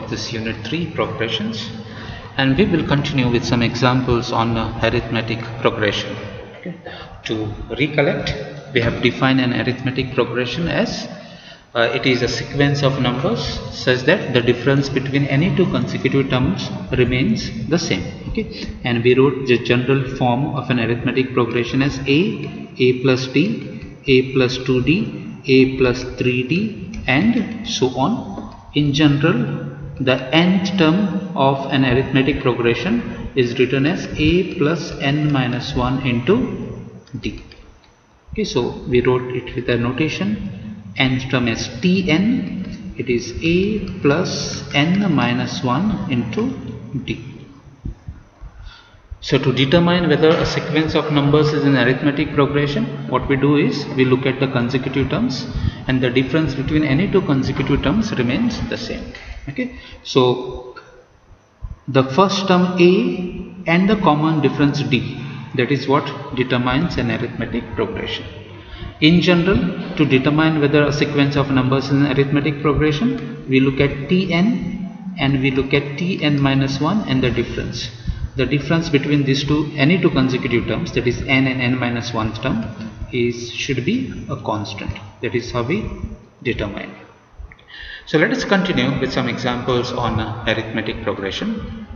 of this unit 3 progressions, and we will continue with some examples on arithmetic progression. Okay. To recollect, we have defined an arithmetic progression as it is a sequence of numbers such that the difference between any two consecutive terms remains the same. Okay. And we wrote the general form of an arithmetic progression as a plus d, a plus 2d, a plus 3d, and so on. In general, the nth term of an arithmetic progression is written as a plus n minus 1 into d. Okay, so we wrote it with a notation. Nth term is Tn, it is a plus n minus 1 into d. So to determine whether a sequence of numbers is an arithmetic progression, what we do is we look at the consecutive terms, and the difference between any two consecutive terms remains the same. Okay, so the first term a and the common difference d, that is what determines an arithmetic progression. In general, to determine whether a sequence of numbers is an arithmetic progression, we look at Tn and we look at Tn minus 1 and the difference. The difference between these two, any two consecutive terms, that is n and n minus 1th term, should be a constant. That is how we determine. So let us continue with some examples on arithmetic progression.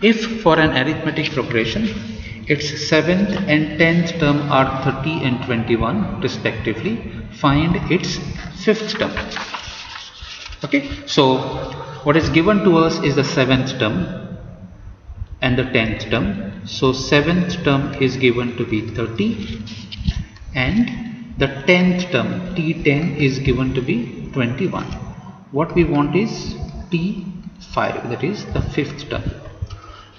If for an arithmetic progression, its 7th and 10th term are 30 and 21 respectively, find its 5th term. Okay, so what is given to us is the 7th term and the 10th term. So 7th term is given to be 30 and the 10th term T10 is given to be 21. What we want is T5, that is the 5th term.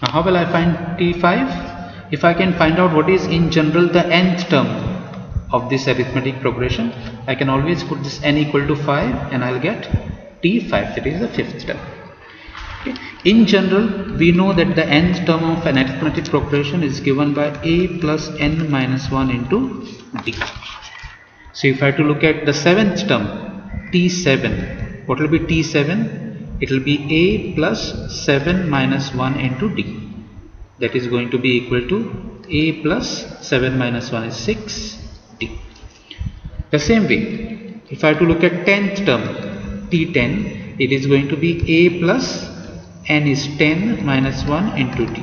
Now how will I find T5? If I can find out what is in general the nth term of this arithmetic progression, I can always put this n equal to 5 and I'll get T5, that is the 5th term. Okay. In general, we know that the nth term of an arithmetic progression is given by a plus n minus 1 into d. So if I have to look at the 7th term, T7, what will be T7? It will be a plus 7 minus 1 into d. That is going to be equal to a plus 7 minus 1 is 6d. The same way, if I have to look at 10th term T10, it is going to be a plus n is 10 minus 1 into d,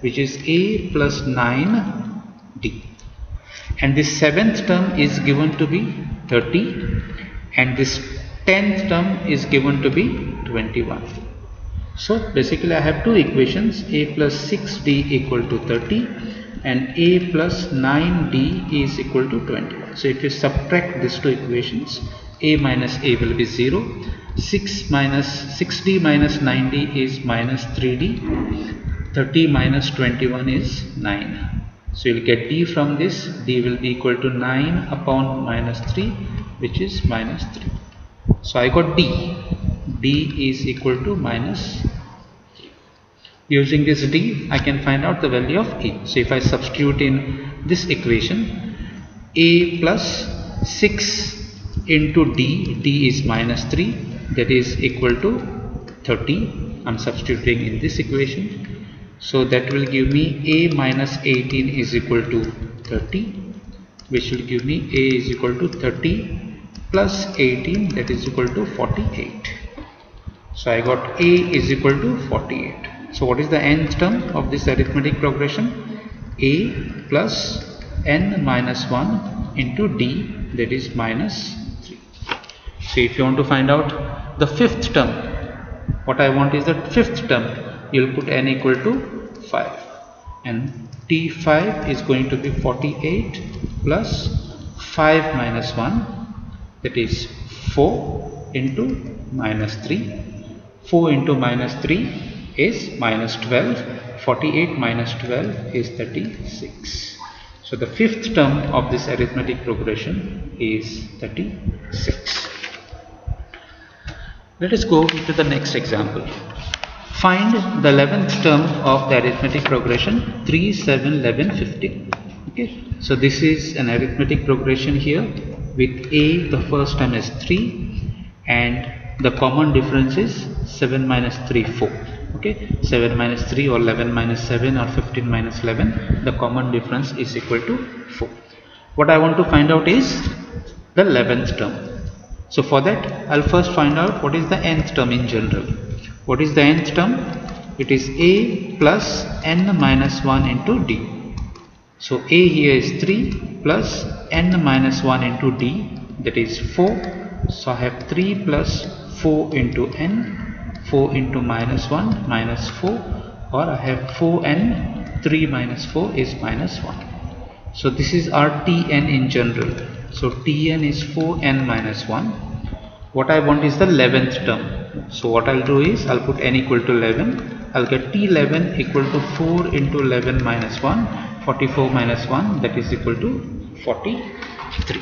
which is a plus 9d. And this 7th term is given to be 30 and this 10th term is given to be 21. So basically I have two equations, a plus 6d equal to 30 and a plus 9d is equal to 21. So if you subtract these two equations, a minus a will be 0, 6d minus 9d is minus 3d, 30 minus 21 is 9. So you will get d from this, d will be equal to 9 upon minus 3, which is minus 3. So I got d is equal to minus 3. Using this d, I can find out the value of a. So if I substitute in this equation, a plus 6 into d is minus 3, that is equal to 30. I am substituting in this equation. So that will give me a minus 18 is equal to 30, which will give me a is equal to 30 plus 18, that is equal to 48. So I got a is equal to 48. So what is the nth term of this arithmetic progression? A plus n minus 1 into d, that is minus 3. So if you want to find out the 5th term, what I want is the 5th term. You will put n equal to 5 and T5 is going to be 48 plus 5 minus 1, that is 4 into minus 3. 4 into minus 3 is minus 12. 48 minus 12 is 36. So the 5th term of this arithmetic progression is 36. Let us go to the next example. Find the 11th term of the arithmetic progression 3, 7, 11, 15. Okay, so this is an arithmetic progression here with a, the first term is 3 and the common difference is 7 minus 3 4. Okay, 7 minus 3 or 11 minus 7 or 15 minus 11, the common difference is equal to 4. What I want to find out is the 11th term. So for that I'll first find out what is the nth term in general. What is the nth term? It is a plus n minus 1 into d. So a here is 3 plus n minus 1 into d, that is 4. So I have 3 plus 4 into n, 4 into minus 1 minus 4, or I have 4n, 3 minus 4 is minus 1. So this is our Tn in general. So Tn is 4n minus 1. What I want is the 11th term. So what I'll do is I'll put n equal to 11. I'll get T11 equal to 4 into 11 minus 1. 44 minus 1, that is equal to 43.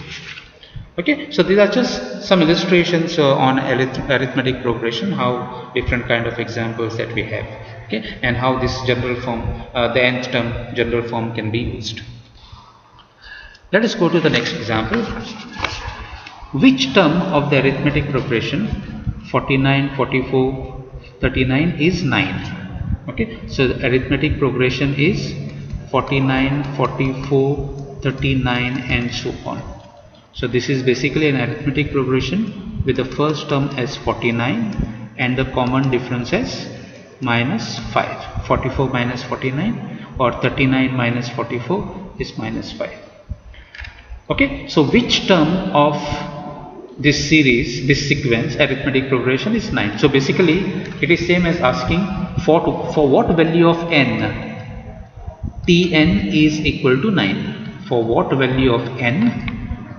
Okay, so these are just some illustrations on arithmetic progression, how different kind of examples that we have. Okay, and how this general form, the nth term general form can be used. Let us go to the next example. Which term of the arithmetic progression 49, 44, 39 is 9? Okay, so the arithmetic progression is 49, 44, 39 and so on. So this is basically an arithmetic progression with the first term as 49 and the common difference as minus 5. 44 minus 49 or 39 minus 44 is minus 5. Okay, so which term of this series, this sequence arithmetic progression is 9? So basically it is same as asking for what value of n Tn is equal to 9. For what value of n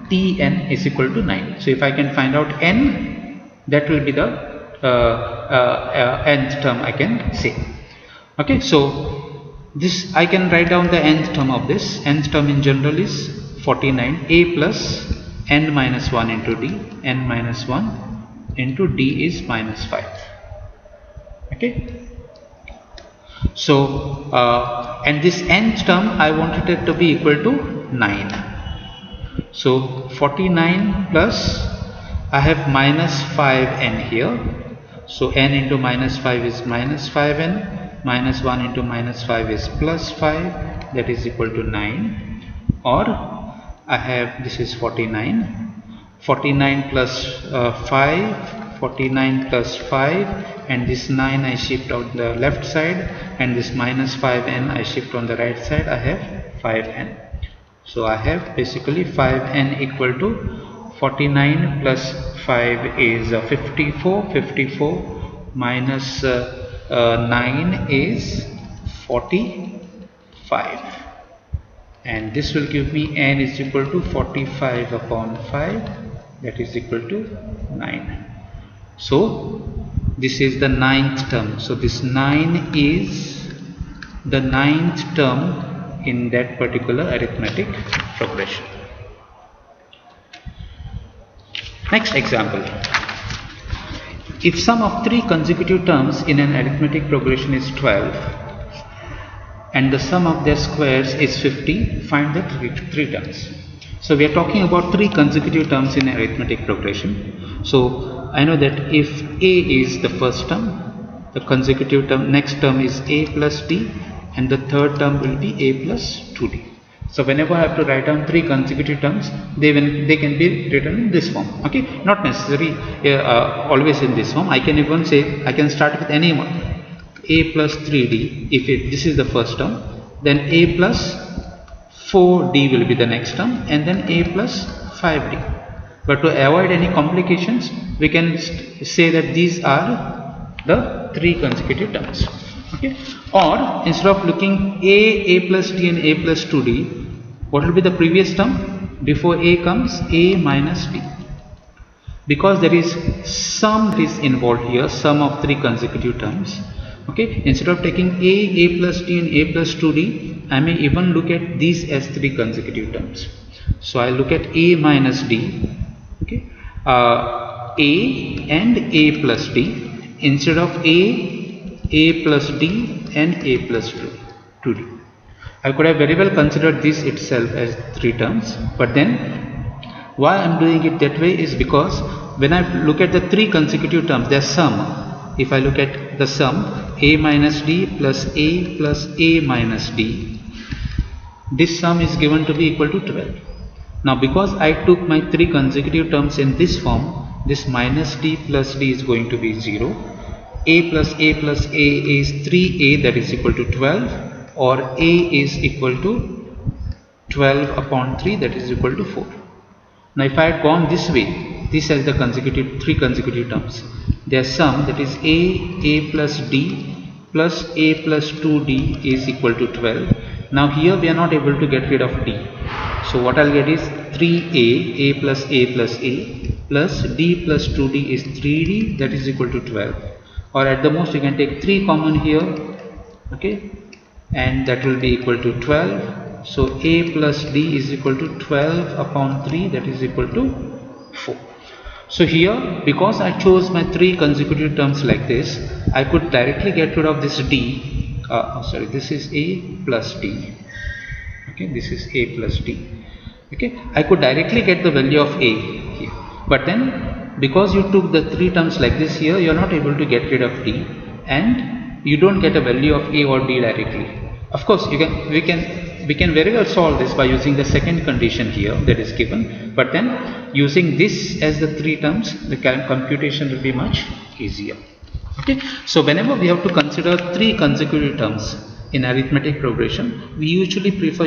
Tn is equal to 9. So if I can find out n, that will be the nth term I can say. Okay, so this I can write down the nth term of this. Nth term in general is 49. A plus n minus 1 into d. N minus 1 into d is minus 5. Okay. So and this nth term I wanted it to be equal to 9. So 49 plus I have minus 5n here. So n into minus 5 is minus 5n, minus 1 into minus 5 is plus 5, that is equal to 9. Or I have, this is 49, 49 plus 5, 49 plus 5, and this 9 I shift on the left side, and this minus 5n I shift on the right side. I have 5n. So I have basically 5n equal to 49 plus 5 is 54. 54 minus 9 is 45. And this will give me n is equal to 45 upon 5, that is equal to 9. So this is the 9th term. So this 9 is the 9th term in that particular arithmetic progression. Next example. If sum of 3 consecutive terms in an arithmetic progression is 12 and the sum of their squares is 50, find the three terms. So we are talking about 3 consecutive terms in arithmetic progression. So I know that if a is the first term, the consecutive term, next term is a plus d, and the third term will be a plus 2d. So whenever I have to write down 3 consecutive terms, they can be written in this form. Okay, not necessary always in this form. I can even say, I can start with any one. A plus 3d, if this is the first term, then a plus 4d will be the next term, and then a plus 5d. But to avoid any complications, we can say that these are the 3 consecutive terms. Okay, or instead of looking a plus d and a plus 2d, what will be the previous term? Before a comes a minus d. Because there is sum is involved here, sum of 3 consecutive terms. Okay, instead of taking a plus d and a plus 2d, I may even look at these as 3 consecutive terms. So I look at a minus d, okay, a and a plus d, instead of a plus d and a plus 2d. I could have very well considered this itself as 3 terms, but then why I am doing it that way is because when I look at the three consecutive terms, their sum, if I look at the sum a minus d plus a minus d, this sum is given to be equal to 12. Now because I took my three consecutive terms in this form, this minus d plus d is going to be 0. A plus a is 3a, that is equal to 12, or a is equal to 12 upon 3, that is equal to 4. Now if I had gone this way, this has the three consecutive terms, their sum, that is a plus d plus a plus 2d is equal to 12. Now here we are not able to get rid of d, so what I'll get is 3a, a plus d plus 2d is 3d, that is equal to 12, or at the most you can take 3 common here, okay, and that will be equal to 12. So a plus d is equal to 12 upon 3, that is equal to 4. So here, because I chose my three consecutive terms like this, I could directly get rid of this d. This is a plus d. Okay, this is a plus d. Okay, I could directly get the value of a here, but then because you took the three terms like this here, you are not able to get rid of d, and you don't get a value of a or d directly. Of course, we can very well solve this by using the second condition here that is given, but then using this as the three terms, the computation will be much easier. Okay, so whenever we have to consider three consecutive terms in arithmetic progression, we usually prefer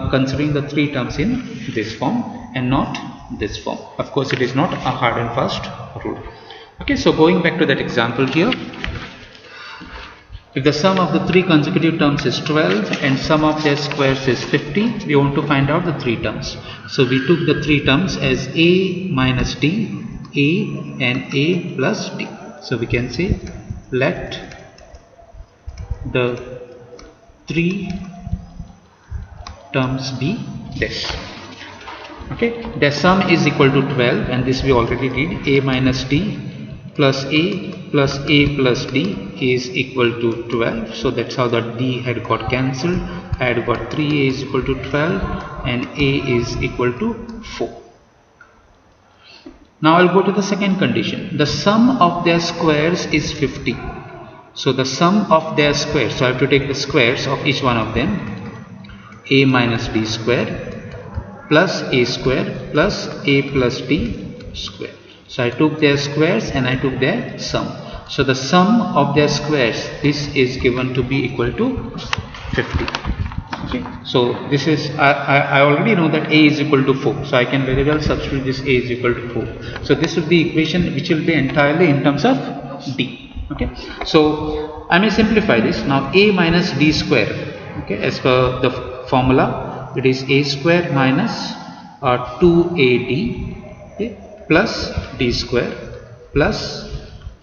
considering the three terms in this form and not this form. Of course, it is not a hard and fast rule. Okay, so going back to that example here, if the sum of the three consecutive terms is 12 and sum of their squares is 50, we want to find out the three terms. So we took the three terms as a minus d, a, and a plus d. So we can say let the three terms be this. Okay, their sum is equal to 12, and this we already did. A minus d plus a plus d is equal to 12. So that's how the d had got cancelled. I had got 3a is equal to 12 and a is equal to 4. Now I'll go to the second condition. The sum of their squares is 50. So the sum of their squares, so I have to take the squares of each one of them. A minus d square plus a square plus a plus d square. So I took their squares and I took their sum. So the sum of their squares, this is given to be equal to 50. Okay, so this is, I already know that a is equal to 4, so I can very well substitute this a is equal to 4. So this will be equation which will be entirely in terms of d. Okay, so I may simplify this now. A minus d square, okay, as per the formula, it is a square minus 2ad, okay, plus d square plus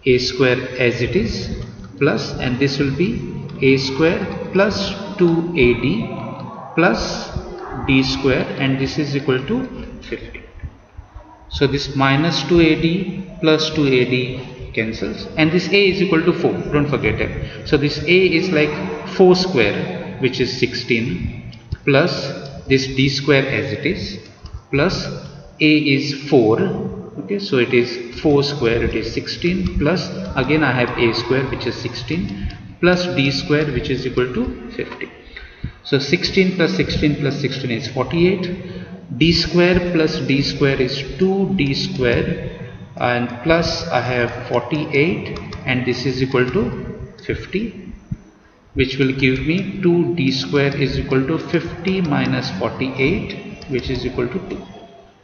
a square as it is, plus, and this will be a square plus 2ad plus d square, and this is equal to 50. So this minus 2ad plus 2ad cancels, and this a is equal to 4, don't forget it. So this a is like 4 square, which is 16, plus this d square as it is, plus a is 4, okay, so it is 4 square, it is 16, plus again I have a square which is 16 plus d square which is equal to 50. So 16 plus 16 plus 16 is 48, d square plus d square is 2d square, and plus I have 48, and this is equal to 50, which will give me 2d square is equal to 50 minus 48, which is equal to 2.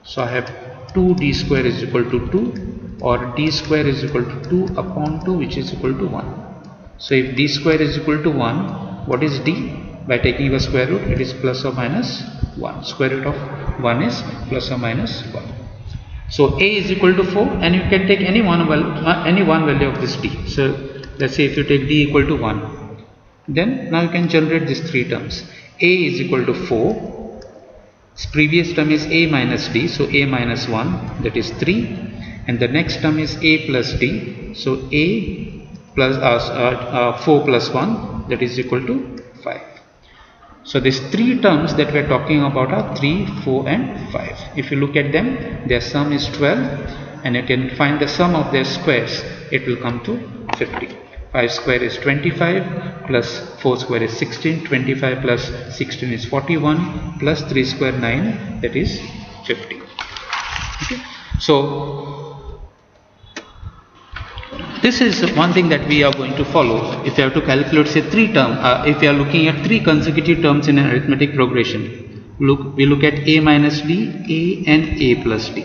So I have 2d square is equal to 2, or d square is equal to 2 upon 2, which is equal to 1. So if d square is equal to 1, what is d? By taking the square root, it is plus or minus 1. Square root of 1 is plus or minus 1. So a is equal to 4, and you can take any one value of this d. So let's say if you take d equal to 1, then now you can generate these three terms. A is equal to 4. Previous term is a minus d, so a minus 1, that is 3, and the next term is a plus d, so a plus 4 plus 1, that is equal to 5. So these three terms that we are talking about are 3, 4 and 5. If you look at them, their sum is 12 and you can find the sum of their squares, it will come to 50. 5 square is 25 plus 4 square is 16, 25 plus 16 is 41 plus 3 square 9, that is 50. Okay. So this is one thing that we are going to follow if you have to calculate say 3 term, if you are looking at 3 consecutive terms in an arithmetic progression. We look at a minus d, a and a plus d.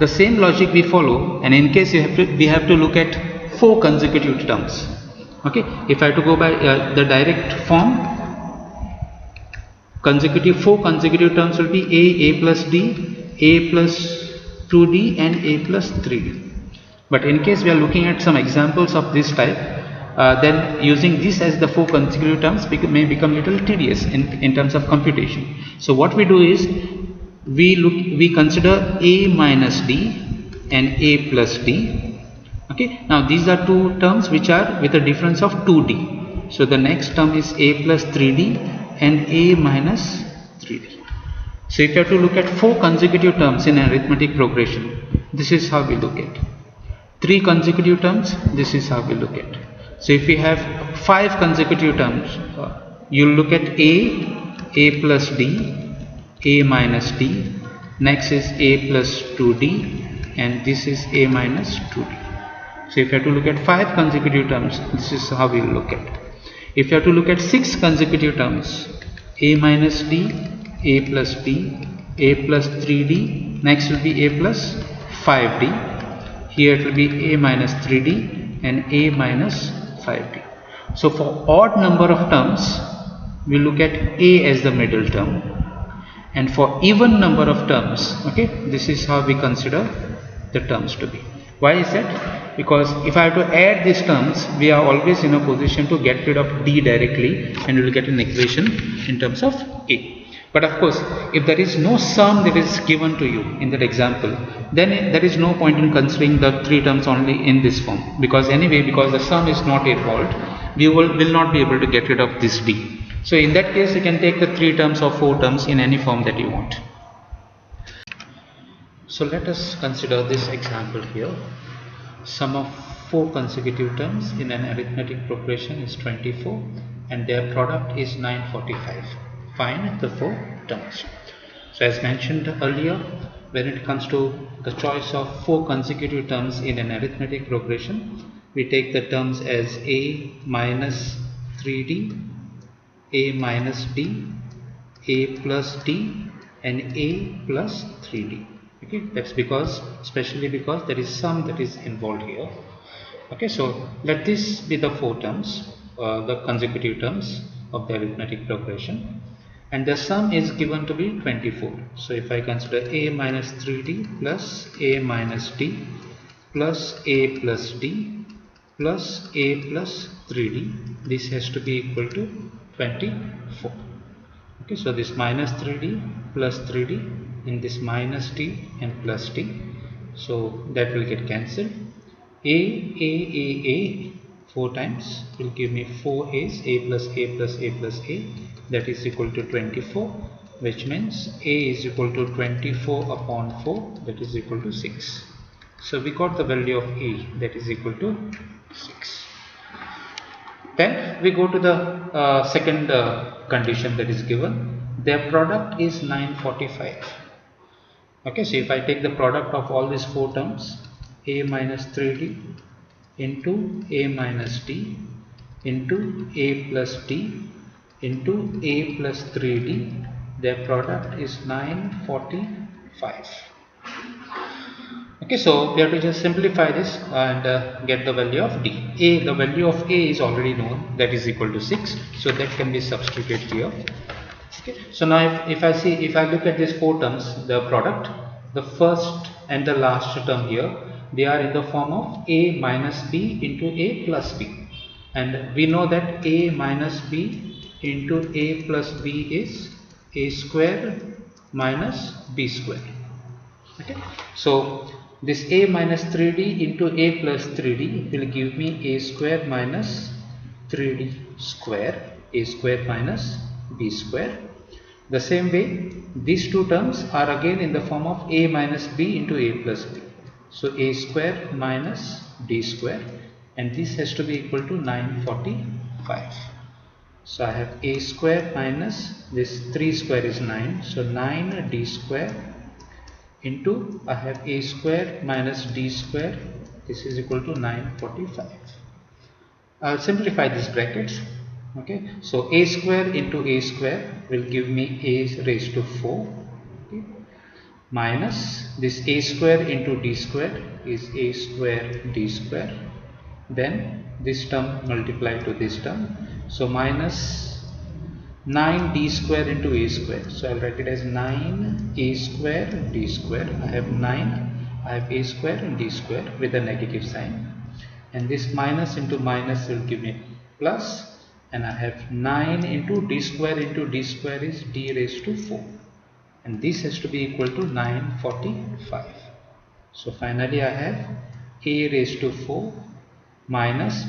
The same logic we follow, and in case we have to look at 4 consecutive terms. Okay, if I have to go by the direct form, 4 consecutive terms will be a plus d, a plus 2d and a plus 3d. But in case we are looking at some examples of this type, then using this as the 4 consecutive terms may become little tedious in terms of computation. So what we do is we consider a minus d and a plus d. Okay, now these are 2 terms which are with a difference of 2d. So the next term is a plus 3d and a minus 3d. So if you have to look at 4 consecutive terms in an arithmetic progression, this is how we look at. 3 consecutive terms, this is how we look at. So if we have 5 consecutive terms, you look at a plus d, a minus d, next is a plus 2d, and this is a minus 2d. So if you have to look at 5 consecutive terms, this is how we will look at. If you have to look at 6 consecutive terms, a minus d, a plus d, a plus 3d, next will be a plus 5d, here it will be a minus 3d and a minus 5d. So for odd number of terms, we look at a as the middle term, and for even number of terms, okay, this is how we consider the terms to be. Why is that? Because if I have to add these terms, we are always in a position to get rid of d directly, and we will get an equation in terms of a. But of course, if there is no sum that is given to you in that example, then there is no point in considering the 3 terms only in this form, because anyway, because the sum is not involved, we will not be able to get rid of this d. So in that case, you can take the 3 terms or 4 terms in any form that you want. So let us consider this example here. Sum of 4 consecutive terms in an arithmetic progression is 24 and their product is 945. Find the 4 terms. So as mentioned earlier, when it comes to the choice of 4 consecutive terms in an arithmetic progression, we take the terms as a minus 3d, a minus d, a plus d and a plus 3d. Okay, that's because, especially because there is sum that is involved here. Okay, so let this be the 4 terms, the consecutive terms of the arithmetic progression, and the sum is given to be 24. So if I consider a minus 3d plus a minus d plus a plus d plus a plus 3d, this has to be equal to 24. Okay, so this minus 3d plus 3d in this minus d and plus d, so that will get cancelled. A 4 times will give me 4 a's, a plus a plus a plus a, that is equal to 24, which means a is equal to 24 upon 4, that is equal to 6. So we got the value of a, that is equal to 6. Then we go to the second condition that is given. Their product is 945. Okay, so if I take the product of all these 4 terms, a minus 3d into a minus d into a plus d into a plus 3d, their product is 945. Okay, so we have to just simplify this and get the value of d. The value of a is already known, that is equal to 6, so that can be substituted here. Okay, so now if I look at these 4 terms, the product, the first and the last term here, they are in the form of a minus b into a plus b, and we know that a minus b into a plus b is a square minus b square. Okay, so this a minus 3d into a plus 3d will give me a square minus 3d square, a square minus b square. The same way, these 2 terms are again in the form of a minus b into a plus b. So a square minus d square, and this has to be equal to 945. So I have a square minus this 3 square is 9, so 9d square into I have a square minus d square, this is equal to 945. I'll simplify these brackets. Okay, so a square into a square will give me a raised to 4. Okay, minus this a square into d square is a square d square, then this term multiplied to this term, so minus 9d square into a square, so I'll write it as 9a square d square. I have 9, I have a square and d square with a negative sign, and this minus into minus will give me plus, and I have 9 into d square is d raised to 4, and this has to be equal to 945. So finally I have a raised to 4 minus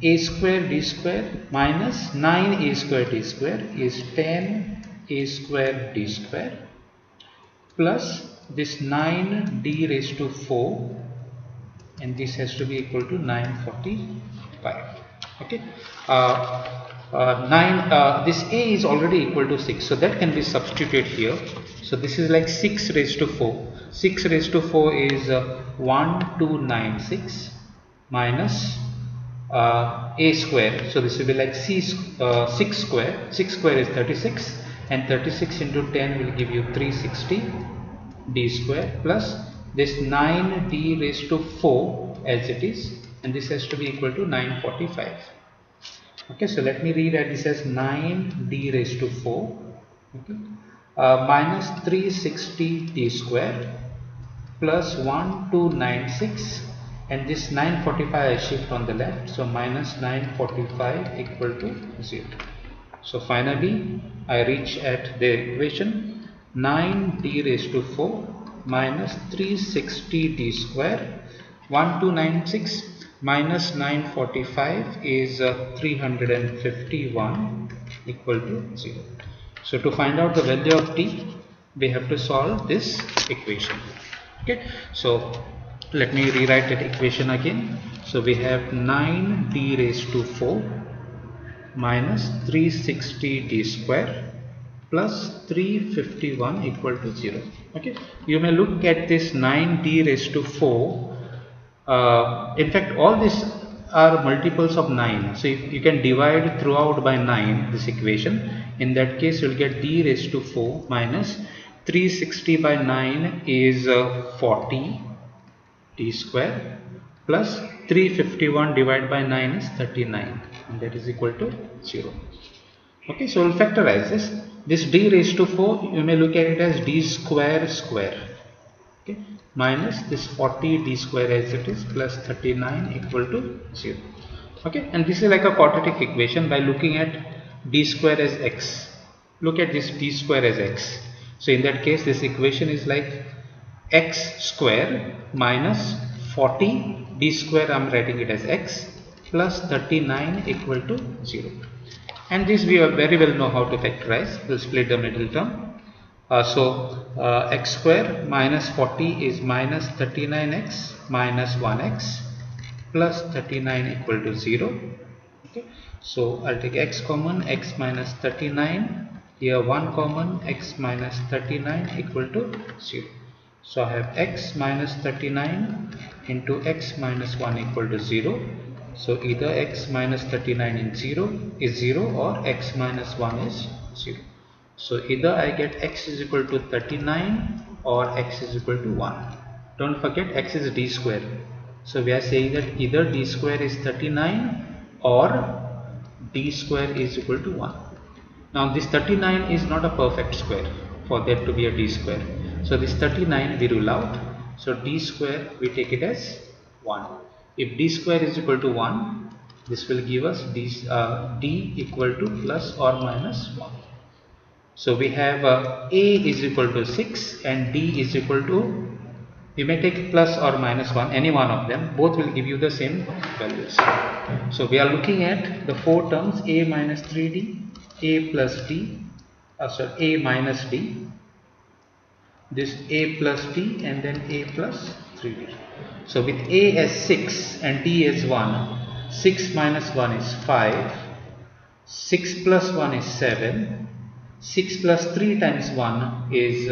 a square d square minus 9a square d square is 10a square d square plus this 9d raised to 4, and this has to be equal to 945. Okay, this a is already equal to 6, so that can be substituted here. So this is like 6 raised to 4. 6 raised to 4 is 1296 minus a square, so this will be like 6 square. 6 square is 36, and 36 into 10 will give you 360 d square plus this 9d raised to 4 as it is, and this has to be equal to 945. Okay, so let me read this as 9d raised to 4, okay, minus 360 d square plus 1296, and this 945 I shift on the left, so minus 945 equal to 0. So finally I reach at the equation 9d raised to 4 minus 360 d square, 1296 minus 945 is 351 equal to 0. So to find out the value of t, we have to solve this equation. Okay, so let me rewrite that equation again. So we have 9d raised to 4 minus 360 d square plus 351 equal to 0. Okay, you may look at this 9d raised to 4. In fact, all these are multiples of 9. So if you can divide throughout by 9 this equation, in that case you will get d raised to 4 minus 360 by 9 is 40 d square plus 351 divided by 9 is 39, and that is equal to 0. Okay, so we'll factorize this. This d raised to 4, you may look at it as d square square, okay, minus this 40 d square as it is plus 39 equal to 0. Okay, and this is like a quadratic equation by looking at d square as x. Look at this d square as x. So in that case this equation is like x square minus 40 d square, I am writing it as x, plus 39 equal to 0. And this we very well know how to factorize. We'll split the middle term. X square minus 40 is minus 39x minus 1x plus 39 equal to 0. Okay, so I'll take x common, x minus 39, here 1 common, x minus 39 equal to 0. So I have x minus 39 into x minus 1 equal to 0. So either x minus 39 is 0 or x minus 1 is 0. So either I get x is equal to 39 or x is equal to 1. Don't forget x is d square. So we are saying that either d square is 39 or d square is equal to 1. Now this 39 is not a perfect square for there to be a d square. So this 39 we rule out. So d square we take it as 1. If d square is equal to 1, this will give us d equal to plus or minus 1. So we have a is equal to 6 and d is equal to, you may take plus or minus 1, any one of them, both will give you the same values. So we are looking at the 4 terms, a minus 3d, a plus d, a minus d, this a plus d, and then a plus 3D. So with A as 6 and T as 1, 6 minus 1 is 5, 6 plus 1 is 7, 6 plus 3 times 1 is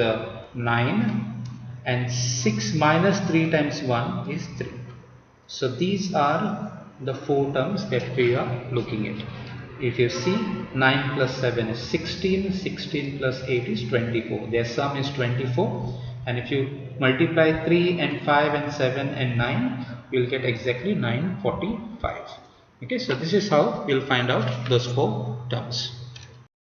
9, and 6 minus 3 times 1 is 3. So these are the 4 terms that we are looking at. If you see, 9 plus 7 is 16, 16 plus 8 is 24. Their sum is 24, and if you multiply 3 and 5 and 7 and 9, you will get exactly 945. Okay, so this is how we will find out those 4 terms.